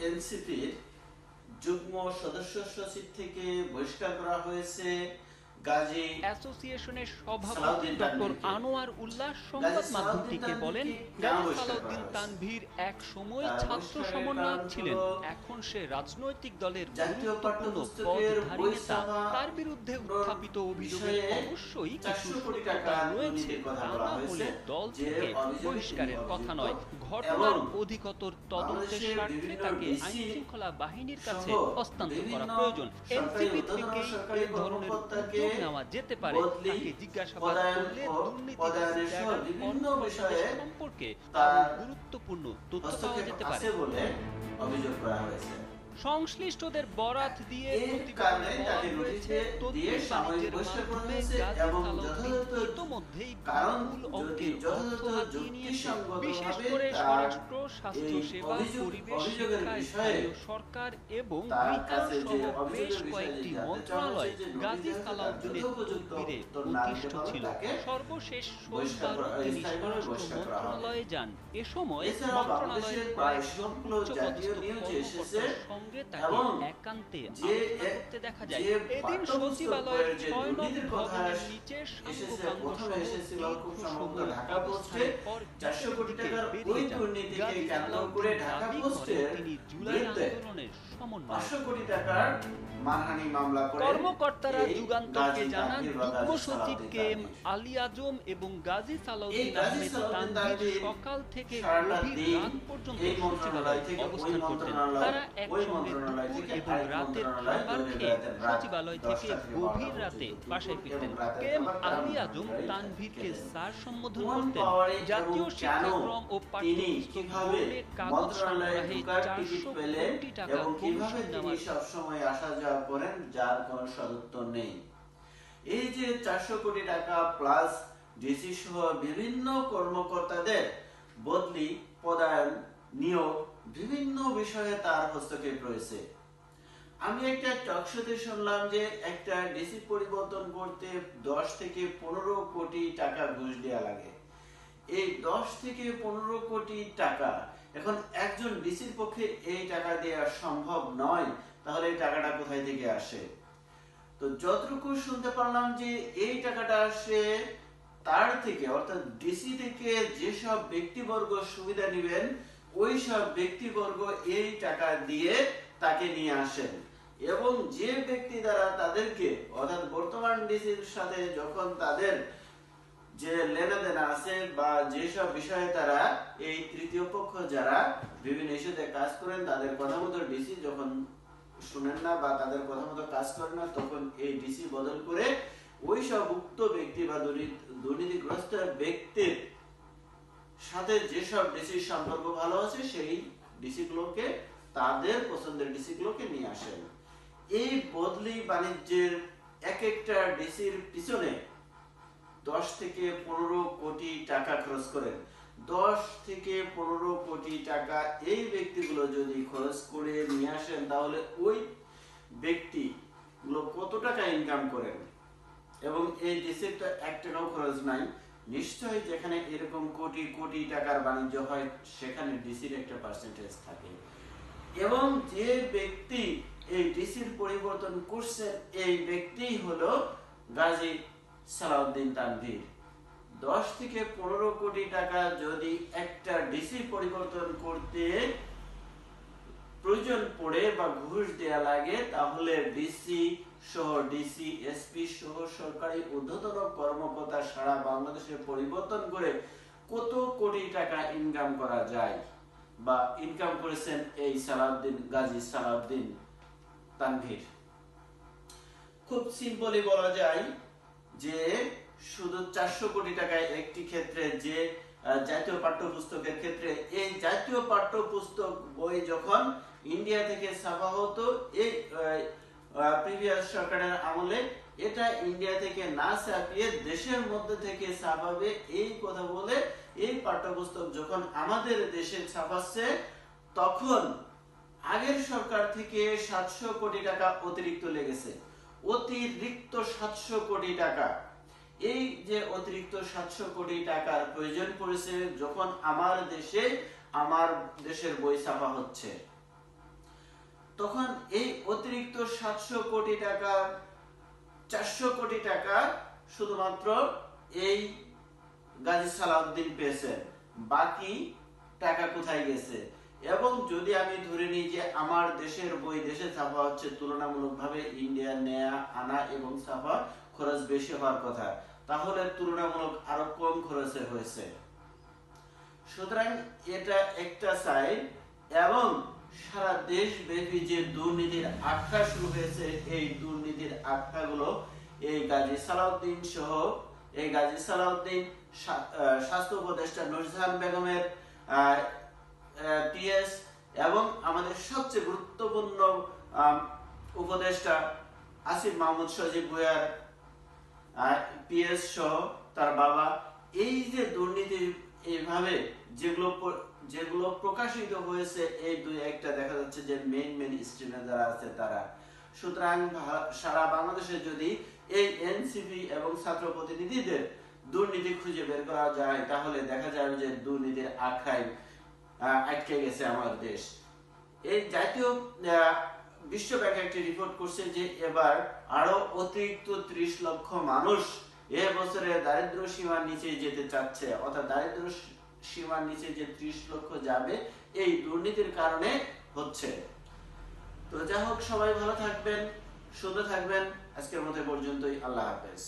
এনসিপির যুগ্ম সদস্য সচিব থেকে বহিষ্কার করা হয়েছে গাজী অ্যাসোসিয়েশনের সভাপতি ডক্টর আনোয়ার উল্লাহ সংবাদ মাধ্যমটিকে বলেন, গাজী সালাউদ্দিন তানভীর এক সময় ছাত্র সমন্বয়ক ছিলেন, এখন সে রাজনৈতিক দলের গুরুত্বপূর্ণ পদধারী নেতা। তার বিরুদ্ধে উত্থাপিত অভিযোগের অবশ্যই কিছু সত্যতা রয়েছে, তা না হলে দল থেকে বহিষ্কারের কথা নয়। ঘটনার অধিকতর তদন্তের স্বার্থে তাকে আইন শৃঙ্খলা বাহিনীর কাছে হস্তান্তর করা প্রয়োজন। এনসিপি থেকেই এ ধরনের উদ্যোগ নেওয়া যেতে পারে। তাকে জিজ্ঞাসাবাদ করলে দুর্নীতিবাজ বিভিন্ন বিষয়ে সম্পর্কে আরো গুরুত্বপূর্ণ তথ্য পাওয়া যেতে পারে বলে অভিযোগ করা হয়েছে। সংশ্লিষ্টদের বরাত দিয়ে প্রতিবেদনে বলা হয়েছে, তথ্য বাণিজ্যের মাধ্যমে গাজী সালাউদ্দিন ইতোমধ্যেই বিপুল অঙ্কের অর্থ হাতিয়ে নিয়েছে। বিশেষ করে স্বরাষ্ট্র, স্বাস্থ্যসেবা, পরিবেশ, শিক্ষা, স্থানীয় সরকার এবং বিকাশ সহ বেশ কয়েকটি মন্ত্রণালয় গাজী সালাউদ্দিনের তদবিরে অধিষ্ঠ ছিল। সর্বশেষ সোমবার তিনি স্বরাষ্ট্র মন্ত্রণালয়ে যান। এ সময় মন্ত্রণালয়ের কয়েকজন উচ্চপদস্থ কর্মকর্তার সঙ্গে তাকে একান্তে আলোচনা করতে দেখা যায়। এদিন সচিবালয়ের ৬ নং ভবনের নিচে তিনি জুলাই আন্দোলনের কর্মকর্তারা যুগান্তরকে জানান, যুগ্ম সচিব কে এম আলী আজম এবং গাজী সালাউদ্দিন আহমেদ তানভীর সকাল থেকে গভীর রাত পর্যন্ত সচিবালয়ে অবস্থান করতেন। তারা একসঙ্গে দুপুর এবং রাতের খাবার খেয়ে সচিবালয় থেকে গভীর রাতে বাসায় ফিরতেন। কে এম আলী আজম তানভীরকে স্যার সম্বোধন করতেন। জাতীয় শিক্ষাক্রম ও পাঠ্যপুস্তক বোর্ডে কাগজ সংগ্রহে 400 কোটি টাকা কমিশন নেওয়ার সবসময় আসা যাওয়া করেন, যার কোনো সদুত্তর নেই। এই যে 400 কোটি টাকা প্লাস ডিসি সহ বিভিন্ন কর্মকর্তাদের বদলি, পদায়ন, নিয়োগ, বিভিন্ন বিষয়ে তার হস্তক্ষেপ রয়েছে। আমি একটা টকশোতে শুনলাম যে একটা ডিসি পরিবর্তন করতে 10 থেকে 15 কোটি টাকা ঘুষ দেওয়া লাগে। এই 10 থেকে 15 কোটি টাকা এখন একজন ডিসির পক্ষে এই টাকা দেওয়া সম্ভব নয়, তাহলে এই টাকাটা কোথায় থেকে আসে? তো যতটুকু শুনতে পারলাম যে এই টাকাটা আসে তার থেকে, অর্থাৎ ডিসি থেকে যেসব ব্যক্তিবর্গ সুবিধা নেবেন ওই সব ব্যক্তিবর্গ এই টাকা দিয়ে তাকে নিয়ে আসেন, এবং যে ব্যক্তি দ্বারা তাদেরকে, অর্থাৎ বর্তমান ডিসির সাথে যখন তাদের যে লেনাদেনা আছে বা যেসব বিষয়ে তারা এই তৃতীয় পক্ষ যারা বিভিন্ন ইস্যুতে কাজ করেন তাদের কথা মতো ডিসি যখন শুনেন না বা তাদের কথা মতো কাজ করেন না, তখন এই ডিসি বদল করে ওই সব উক্ত ব্যক্তি বা দুর্নীতিগ্রস্ত ব্যক্তির সাথে যেসব ডিসির সম্পর্ক ভালো আছে সেই ডিসি গুলোকে, তাদের পছন্দের ডিসি গুলোকে নিয়ে আসেন। এই বদলি বাণিজ্যের এক একটা ডিসির পিছনে 10 থেকে 15 কোটি টাকা খরচ করেন। 10 থেকে 15 কোটি টাকা এই ব্যক্তিগুলো যদি খরচ করে নিয়ে আসেন, তাহলে ওই ব্যক্তিগুলো কত টাকা ইনকাম করেন? এবং এই ডিসির তো 1 টাকাও খরচ নাই। নিশ্চয়ই যেখানে এরকম কোটি কোটি টাকার বাণিজ্য হয় সেখানে ডিসির একটা পার্সেন্টেজ থাকে। এবং যে ব্যক্তি এই ডিসির পরিবর্তন করছেন এই ব্যক্তি হলো গাজী সালাউদ্দিন তানভীর। 10 থেকে 15 কোটি টাকা যদি একটা ডিসি পরিবর্তন করতে প্রয়োজন পড়ে বা ঘুষ দেয়া লাগে, তাহলে ডিসি সহ ডিসি, এসপি সহ সরকারি ঊর্ধ্বতন কর্মকর্তা সারা বাংলাদেশে পরিবর্তন করে কত কোটি টাকা ইনকাম করা যায় বা ইনকাম করেছেন এই সালাউদ্দিন, গাজী সালাউদ্দিন তানভীর। খুব সিম্পলি বলা যায় যে শুধু 400 কোটি টাকায় একটি ক্ষেত্রে, যে জাতীয় পাঠ্যপুস্তকের ক্ষেত্রে, এই জাতীয় পাঠ্যপুস্তক বই যখন ইন্ডিয়া থেকে ছাপা হতো এই প্রিভিয়াস সরকারের আমলে, এটা ইন্ডিয়া থেকে না ছাপিয়ে দেশের মধ্যে থেকে ছাপাবে এই কথা বলে এই পাঠ্যপুস্তক যখন আমাদের দেশে ছাপাচ্ছে, তখন আগের সরকার থেকে 700 কোটি টাকা অতিরিক্ত লেগেছে। অতিরিক্ত 700 কোটি টাকা। এই যে অতিরিক্ত 700 কোটি টাকার প্রয়োজন পড়েছে যখন আমার দেশের বই ছাপা হচ্ছে। তখন এই অতিরিক্ত 700 কোটি টাকা 400 কোটি টাকা শুধুমাত্র এই গাজী সালাউদ্দিন পেয়েছেন, বাকি টাকা কোথায় গেছে? এবং যদি আমি ধরে নিই যে আমার দেশের বই দেশে ছাপা হচ্ছে, তুলনামূলকভাবে ইন্ডিয়ান নেয়া আনা এবং ছাপা খরচ বেশি হওয়ার কথা, তাহলে তুলনামূলক আরো কম খরচে হয়েছে। সুতরাং এটা একটা সাইড। এবং সারা দেশব্যাপী যে দুর্নীতির আখড়া শুরু হয়েছে, এই দুর্নীতির আখড়াগুলো এই গাজী সালাউদ্দিন সহ, এই গাজী সালাউদ্দিন, স্বাস্থ্য উপদেষ্টা নুরজাহান বেগমের পিএস, এবং আমাদের সবচেয়ে গুরুত্বপূর্ণ উপদেষ্টা আসিফ মাহমুদ সজীব ভুঁইয়ার পিএস সহ তার বাবা, এই যে দুর্নীতি এইভাবে যেগুলো প্রকাশিত হয়েছে, এই দুই একটা দেখা যাচ্ছে যে মেইন স্ট্রিমে যারা আছে তারা। সুতরাং সারা বাংলাদেশে যদি এই এনসিপি এবং ছাত্র প্রতিনিধিদের দুর্নীতি খুঁজে বের করা যায়, তাহলে দেখা যাবে যে দুর্নীতির আখড়ায় আটকে গেছে আমাদের দেশ। এই জাতীয় বিশ্ব ব্যাংক একটি রিপোর্ট করছে যে এবার আরো অতিরিক্ত 30 লক্ষ মানুষ এ বছরে দারিদ্র সীমার নিচে যেতে চাচ্ছে, অর্থাৎ দারিদ্র সীমার নিচে যে 30 লক্ষ যাবে এই দুর্নীতির কারণে হচ্ছে। তো যাই হোক, সবাই ভালো থাকবেন, সুস্থ থাকবেন। আজকের মতো পর্যন্তই। আল্লাহ হাফেজ।